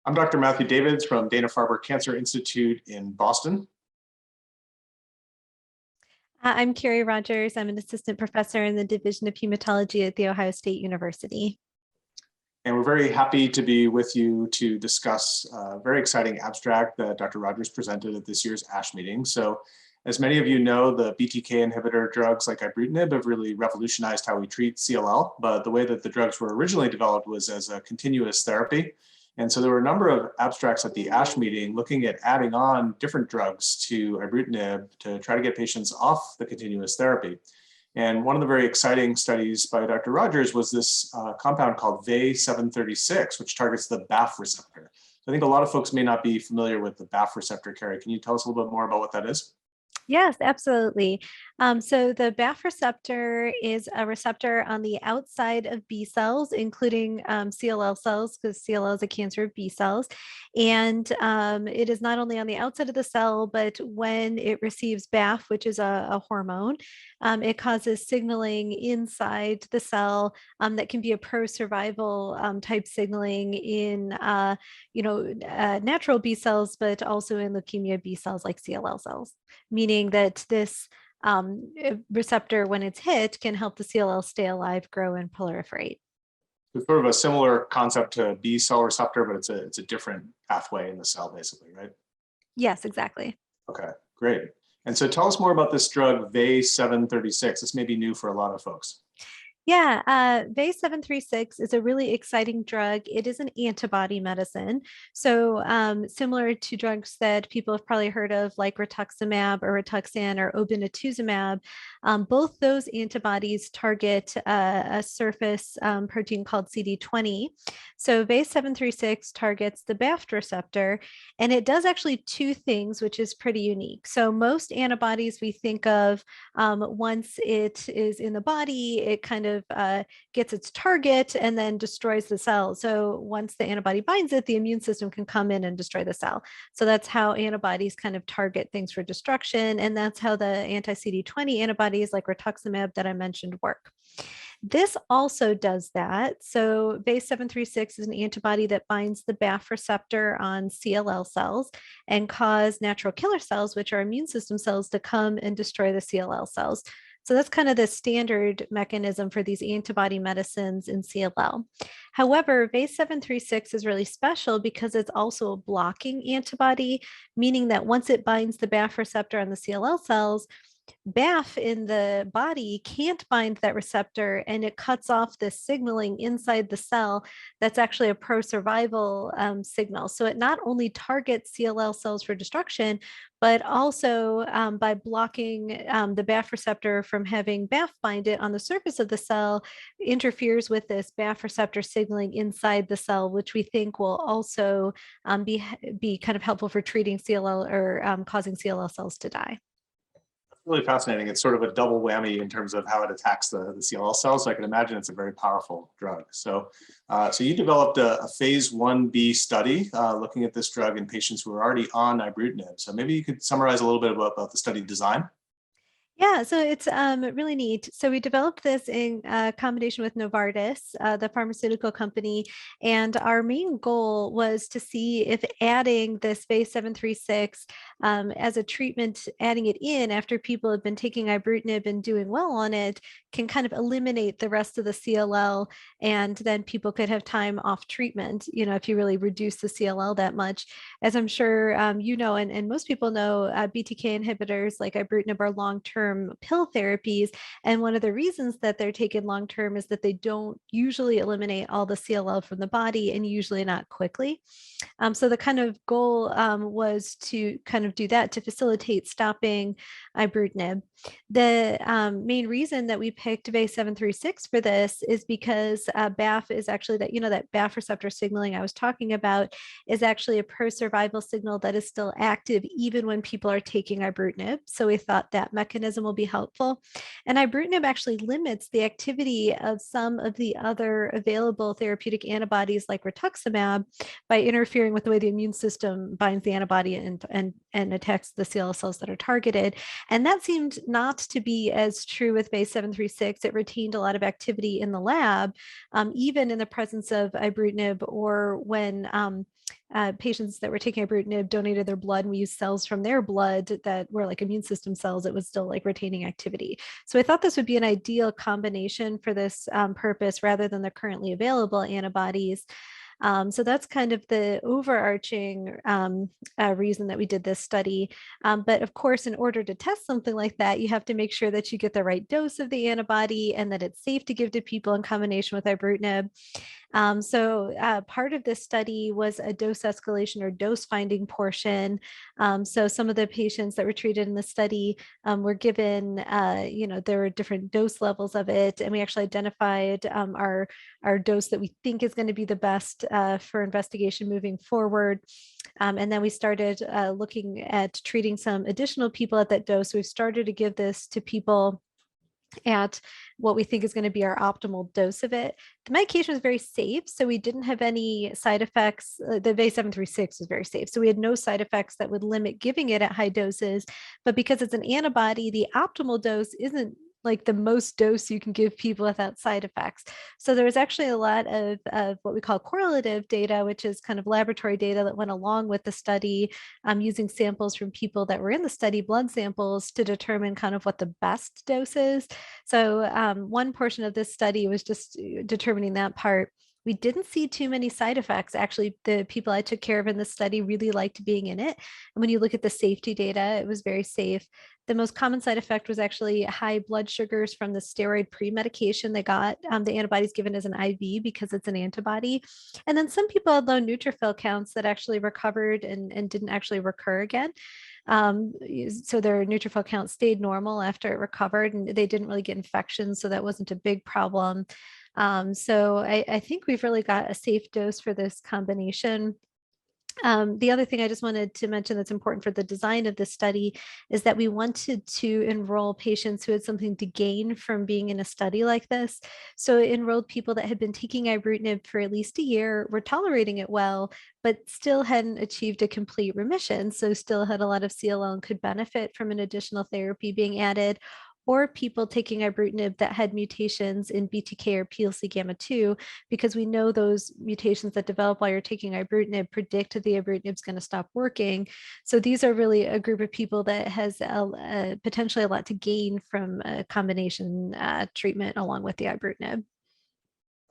I'm Dr. Matthew Davids from Dana-Farber Cancer Institute in Boston. I'm Kerry Rogers. I'm an assistant professor in the Division of Hematology at The Ohio State University. And we're very happy to be with you to discuss a very exciting abstract that Dr. Rogers presented at this year's ASH meeting. So as many of you know, the BTK inhibitor drugs like Ibrutinib have really revolutionized how we treat CLL, but the way that the drugs were originally developed was as a continuous therapy. And so there were a number of abstracts at the ASH meeting looking at adding on different drugs to Ibrutinib to try to get patients off the continuous therapy. And one of the very exciting studies by Dr. Rogers was this compound called VA736, which targets the BAFF receptor. So I think a lot of folks may not be familiar with the BAFF receptor. Kerry, can you tell us a little bit more about what that is? Yes, absolutely. So the BAFF receptor is a receptor on the outside of B cells, including CLL cells, because CLL is a cancer of B cells. And it is not only on the outside of the cell, but when it receives BAFF, which is a hormone, it causes signaling inside the cell that can be a pro-survival type signaling in natural B cells, but also in leukemia B cells like CLL cells, meaning that this receptor, when it's hit, can help the CLL stay alive, grow, and proliferate. It's sort of a similar concept to B cell receptor, but it's a different pathway in the cell, basically, right? Yes, exactly. Okay, great. And so tell us more about this drug, VA736. This may be new for a lot of folks. Yeah, VA736 is a really exciting drug. It is an antibody medicine. So similar to drugs that people have probably heard of, like rituximab or Rituxan or obinutuzumab, both those antibodies target a surface protein called CD20. So VA736 targets the BAFF receptor, and it does actually two things, which is pretty unique. So most antibodies we think of, once it is in the body, it kind of gets its target and then destroys the cell. So once the antibody binds it, the immune system can come in and destroy the cell. So that's how antibodies kind of target things for destruction. And that's how the anti-CD20 antibodies like rituximab that I mentioned work. This also does that. So VA736 is an antibody that binds the BAFF receptor on CLL cells and cause natural killer cells, which are immune system cells, to come and destroy the CLL cells. So that's kind of the standard mechanism for these antibody medicines in CLL. However, VA736 is really special because it's also a blocking antibody, meaning that once it binds the BAFF receptor on the CLL cells, BAFF in the body can't bind that receptor, and it cuts off the signaling inside the cell that's actually a pro-survival signal. So it not only targets CLL cells for destruction, but also by blocking the BAFF receptor from having BAFF bind it on the surface of the cell, interferes with this BAFF receptor signaling inside the cell, which we think will also be kind of helpful for treating CLL or causing CLL cells to die. Really fascinating. It's sort of a double whammy in terms of how it attacks the CLL cells. So I can imagine it's a very powerful drug. So you developed a phase 1b study looking at this drug in patients who are already on Ibrutinib. So maybe you could summarize a little bit about the study design. Yeah, so it's really neat. So we developed this in combination with Novartis, the pharmaceutical company, and our main goal was to see if adding this VA736 as a treatment, adding it in after people have been taking Ibrutinib and doing well on it, can kind of eliminate the rest of the CLL, and then people could have time off treatment, you know, if you really reduce the CLL that much. As I'm sure you know, and most people know, BTK inhibitors like Ibrutinib are long-term pill therapies. And one of the reasons that they're taken long-term is that they don't usually eliminate all the CLL from the body, and usually not quickly. So the kind of goal was to kind of do that to facilitate stopping Ibrutinib. The main reason that we picked VA736 for this is because BAFF is actually that, you know, that BAFF receptor signaling I was talking about is actually a pro-survival signal that is still active even when people are taking Ibrutinib. So we thought that mechanism will be helpful. And Ibrutinib actually limits the activity of some of the other available therapeutic antibodies like rituximab by interfering with the way the immune system binds the antibody and attacks the CLL cells that are targeted. And that seemed not to be as true with VA736 736, it retained a lot of activity in the lab, even in the presence of ibrutinib, or when patients that were taking ibrutinib donated their blood and we used cells from their blood that were like immune system cells, it was still like retaining activity. So I thought this would be an ideal combination for this purpose rather than the currently available antibodies. So that's kind of the overarching reason that we did this study. But of course, in order to test something like that, you have to make sure that you get the right dose of the antibody and that it's safe to give to people in combination with ibrutinib. So part of this study was a dose escalation or dose finding portion. So some of the patients that were treated in the study were given, there were different dose levels of it, and we actually identified our dose that we think is going to be the best for investigation moving forward. And then we started looking at treating some additional people at that dose. We've started to give this to people at what we think is going to be our optimal dose of it. The medication was very safe, so we didn't have any side effects. The VA736 was very safe, so we had no side effects that would limit giving it at high doses. But because it's an antibody, the optimal dose isn't like the most dose you can give people without side effects. So there was actually a lot of what we call correlative data, which is kind of laboratory data that went along with the study, using samples from people that were in the study, blood samples, to determine kind of what the best dose is. So one portion of this study was just determining that part. We didn't see too many side effects. Actually, the people I took care of in the study really liked being in it. And when you look at the safety data, it was very safe. The most common side effect was actually high blood sugars from the steroid pre-medication they got. The antibody is given as an IV because it's an antibody. And then some people had low neutrophil counts that actually recovered and didn't actually recur again. So their neutrophil count stayed normal after it recovered, and they didn't really get infections, so that wasn't a big problem. So I think we've really got a safe dose for this combination. The other thing I just wanted to mention that's important for the design of this study is that we wanted to enroll patients who had something to gain from being in a study like this. So it enrolled people that had been taking ibrutinib for at least a year, were tolerating it well, but still hadn't achieved a complete remission. So still had a lot of CLL and could benefit from an additional therapy being added, or people taking ibrutinib that had mutations in BTK or PLC gamma 2, because we know those mutations that develop while you're taking ibrutinib predict the ibrutinib is going to stop working. So these are really a group of people that has potentially a lot to gain from a combination treatment along with the ibrutinib.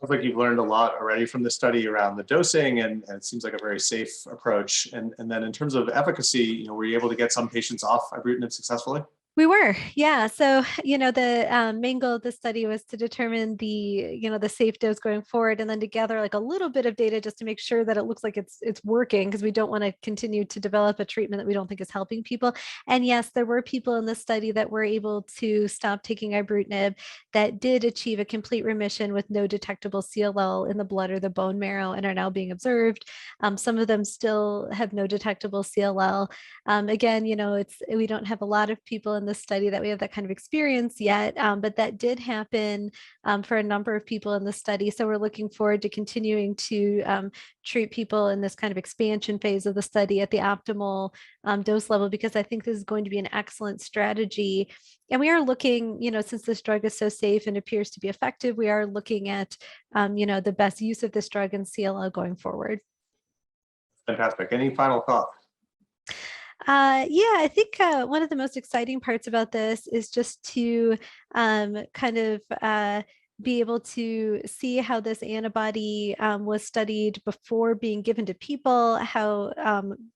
Sounds like you've learned a lot already from the study around the dosing, and it seems like a very safe approach. And then in terms of efficacy, were you able to get some patients off ibrutinib successfully? We were, yeah. So, the main goal of the study was to determine the safe dose going forward, and then to gather like a little bit of data just to make sure that it looks like it's working, because we don't want to continue to develop a treatment that we don't think is helping people. And yes, there were people in the study that were able to stop taking ibrutinib that did achieve a complete remission with no detectable CLL in the blood or the bone marrow and are now being observed. Some of them still have no detectable CLL. Again, we don't have a lot of people in the study that we have that kind of experience yet, but that did happen for a number of people in the study. So we're looking forward to continuing to treat people in this kind of expansion phase of the study at the optimal dose level, because I think this is going to be an excellent strategy. And we are looking, since this drug is so safe and appears to be effective, we are looking at, the best use of this drug in CLL going forward. Fantastic. Any final thoughts? Yeah, I think one of the most exciting parts about this is just to kind of be able to see how this antibody was studied before being given to people, how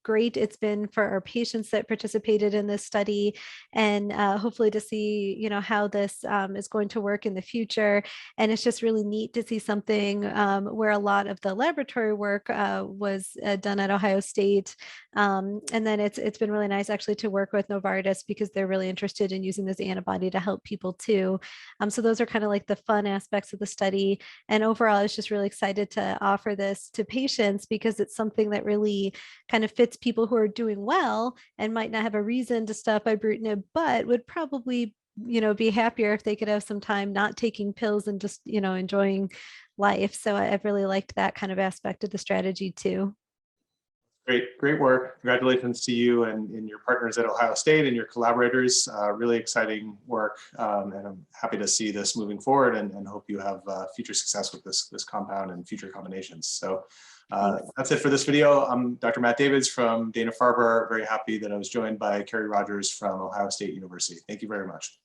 great it's been for our patients that participated in this study, and hopefully to see, how this is going to work in the future. And it's just really neat to see something where a lot of the laboratory work was done at Ohio State. And then it's been really nice actually to work with Novartis, because they're really interested in using this antibody to help people too. So those are kind of like the fun aspects of the study. And overall, I was just really excited to offer this to patients, because it's something that really kind of fits people who are doing well and might not have a reason to stop ibrutinib, but would probably be happier if they could have some time not taking pills and just enjoying life. So I've really liked that kind of aspect of the strategy too. Great work. Congratulations to you and your partners at Ohio State and your collaborators. Really exciting work, and I'm happy to see this moving forward and hope you have future success with this compound and future combinations. So that's it for this video. I'm Dr. Matt Davids from Dana-Farber. Very happy that I was joined by Kerry Rogers from Ohio State University. Thank you very much.